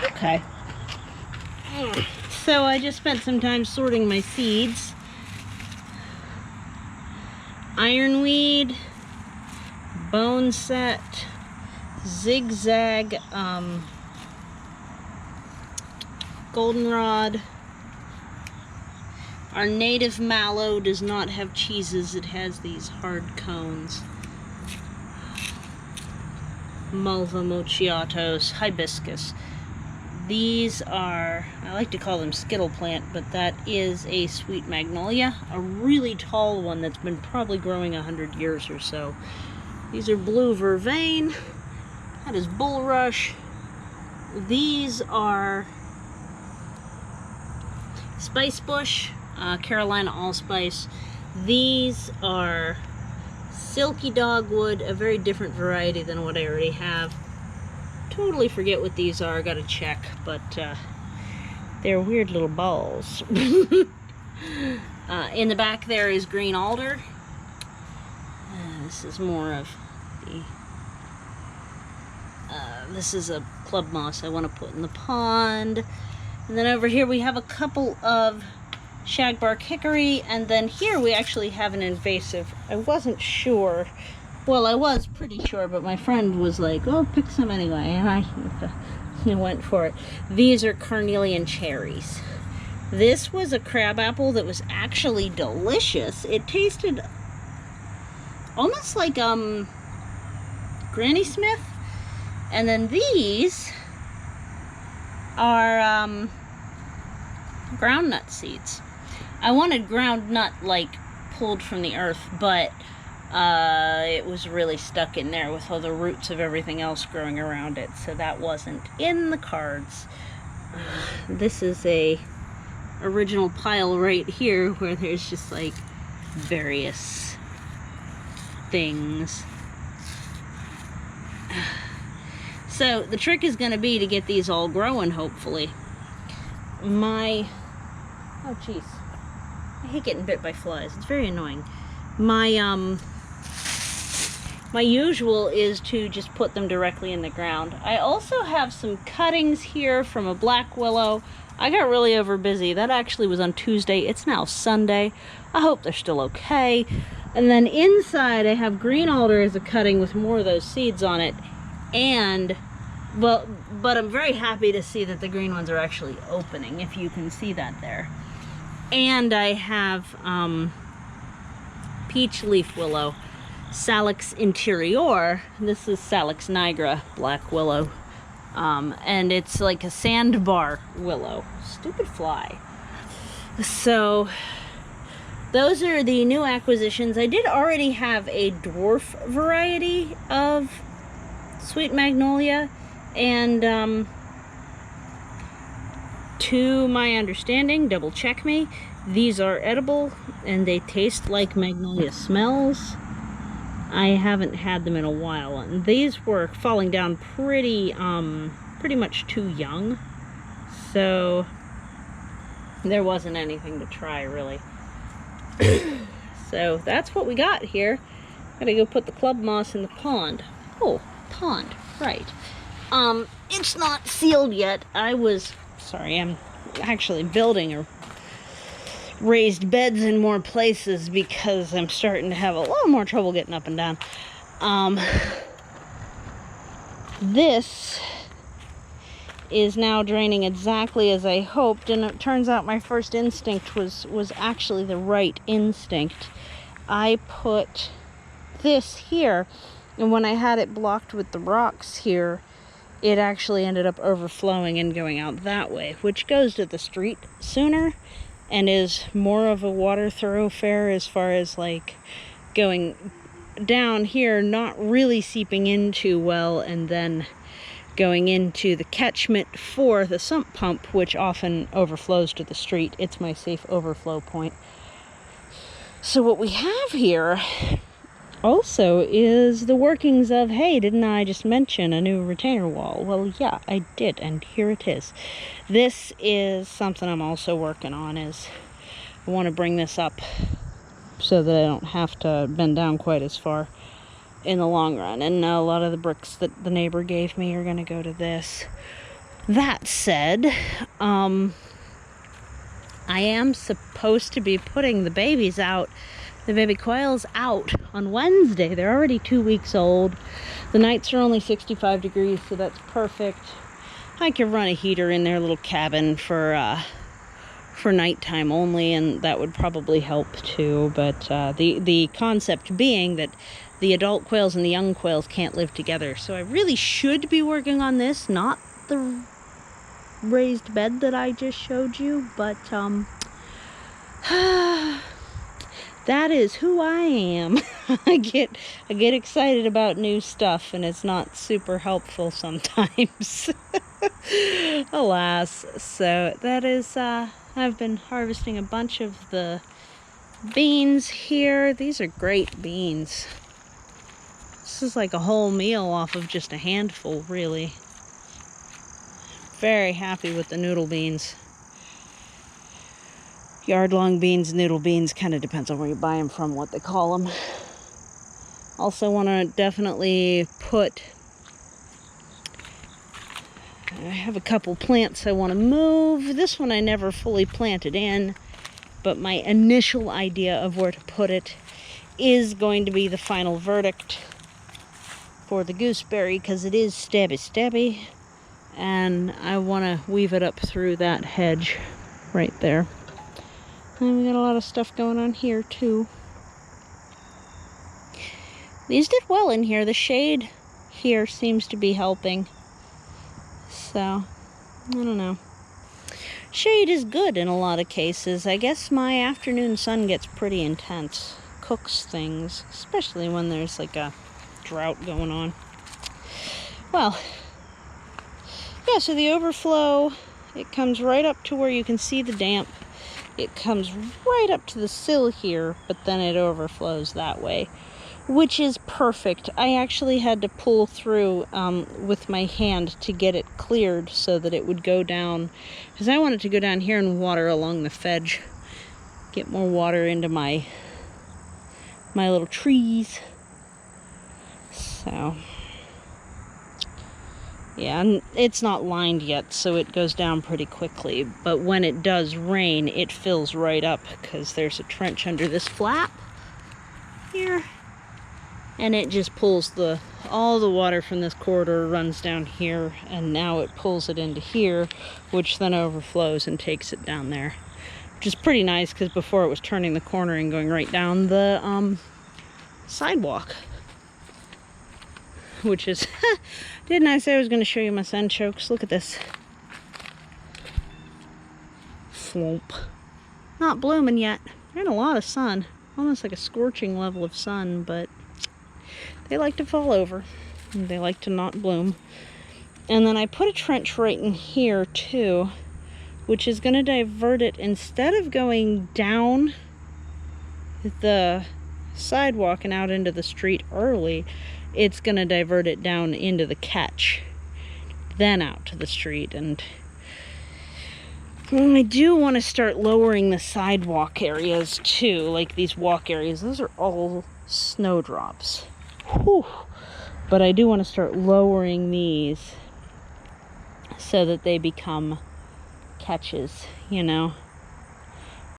Okay. So I just spent some time sorting my seeds. Ironweed, bone set, zigzag, goldenrod. Our native mallow does not have cheeses, it has these hard cones. Malva mochiatos, hibiscus. These are, I like to call them skittle plant, but that is a sweet magnolia, a really tall one that's been probably growing 100 years or so. These are blue vervain. That is bulrush. These are spice bush, Carolina allspice. These are silky dogwood, a very different variety than what I already have. Totally forget what these are, gotta check, but they're weird little balls. In the back there is green alder. This is more of the, this is a club moss I want to put in the pond. And then over here we have a couple of shagbark hickory, and then here we actually have an invasive. I wasn't sure. Well, I was pretty sure, but my friend was like, oh, pick some anyway, and I went for it. These are carnelian cherries. This was a crabapple that was actually delicious. It tasted almost like Granny Smith. And then these are groundnut seeds. I wanted groundnut like pulled from the earth, but it was really stuck in there with all the roots of everything else growing around it, so that wasn't in the cards. This is a original pile right here where there's just like various things. So the trick is going to be to get these all growing, hopefully. Oh jeez, I hate getting bit by flies. It's very annoying. My usual is to just put them directly in the ground. I also have some cuttings here from a black willow. I got really over busy. That actually was on Tuesday. It's now Sunday. I hope they're still okay. And then inside I have green alder as a cutting with more of those seeds on it. And, well, but I'm very happy to see that the green ones are actually opening, if you can see that there. And I have peach leaf willow, Salix interior. This is Salix nigra, black willow. And it's like a sandbar willow. Stupid fly. So those are the new acquisitions. I did already have a dwarf variety of sweet magnolia, and to my understanding, double check me, these are edible and they taste like magnolia smells. I haven't had them in a while, and these were falling down pretty much too young, so there wasn't anything to try really. So that's what we got here. Gotta go put the club moss in the pond. Oh, pond, right. It's not sealed yet. I'm actually building a raised beds in more places because I'm starting to have a lot more trouble getting up and down. This is now draining exactly as I hoped, and it turns out my first instinct was actually the right instinct. I put this here, and when I had it blocked with the rocks here, it actually ended up overflowing and going out that way, which goes to the street sooner and is more of a water thoroughfare as far as like going down here, not really seeping in too well, and then going into the catchment for the sump pump, which often overflows to the street. It's my safe overflow point. So what we have here also is the workings of, hey, didn't I just mention a new retainer wall? Well, yeah, I did, and here it is. This is something I'm also working on, is I want to bring this up so that I don't have to bend down quite as far in the long run. And a lot of the bricks that the neighbor gave me are going to go to this. That said, I am supposed to be putting the babies out, the baby quails out on Wednesday. They're already 2 weeks old. The nights are only 65 degrees, so that's perfect. I could run a heater in their little cabin for nighttime only, and that would probably help too. But the concept being that the adult quails and the young quails can't live together. So I really should be working on this, not the raised bed that I just showed you, but that is who I am. I get excited about new stuff, and it's not super helpful sometimes. Alas. So that is I've been harvesting a bunch of the beans here. These are great beans. This is like a whole meal off of just a handful, really. Very happy with the noodle beans. Yard-long beans, noodle beans, kind of depends on where you buy them from, what they call them. Also want to definitely put... I have a couple plants I want to move. This one I never fully planted in, but my initial idea of where to put it is going to be the final verdict for the gooseberry, because it is stabby, and I want to weave it up through that hedge right there. And we got a lot of stuff going on here too. These did well in here. The shade here seems to be helping. So, I don't know. Shade is good in a lot of cases. I guess my afternoon sun gets pretty intense. Cooks things, especially when there's like a drought going on. Well, yeah, so the overflow, it comes right up to where you can see the damp. It comes right up to the sill here, but then it overflows that way, which is perfect. I actually had to pull through with my hand to get it cleared so that it would go down, because I wanted to go down here and water along the fedge, get more water into my little trees. So, yeah, and it's not lined yet, so it goes down pretty quickly. But when it does rain, it fills right up, because there's a trench under this flap here. And it just pulls all the water from this corridor runs down here, and now it pulls it into here, which then overflows and takes it down there. Which is pretty nice, because before it was turning the corner and going right down the sidewalk. Which is, didn't I say I was going to show you my sunchokes? Look at this. Flump. Not blooming yet. They're in a lot of sun. Almost like a scorching level of sun, but they like to fall over. And they like to not bloom. And then I put a trench right in here too, which is going to divert it. Instead of going down the sidewalk and out into the street early, it's going to divert it down into the catch, then out to the street. And I do want to start lowering the sidewalk areas too, like these walk areas. Those are all snowdrops. Whew. But I do want to start lowering these so that they become catches, you know.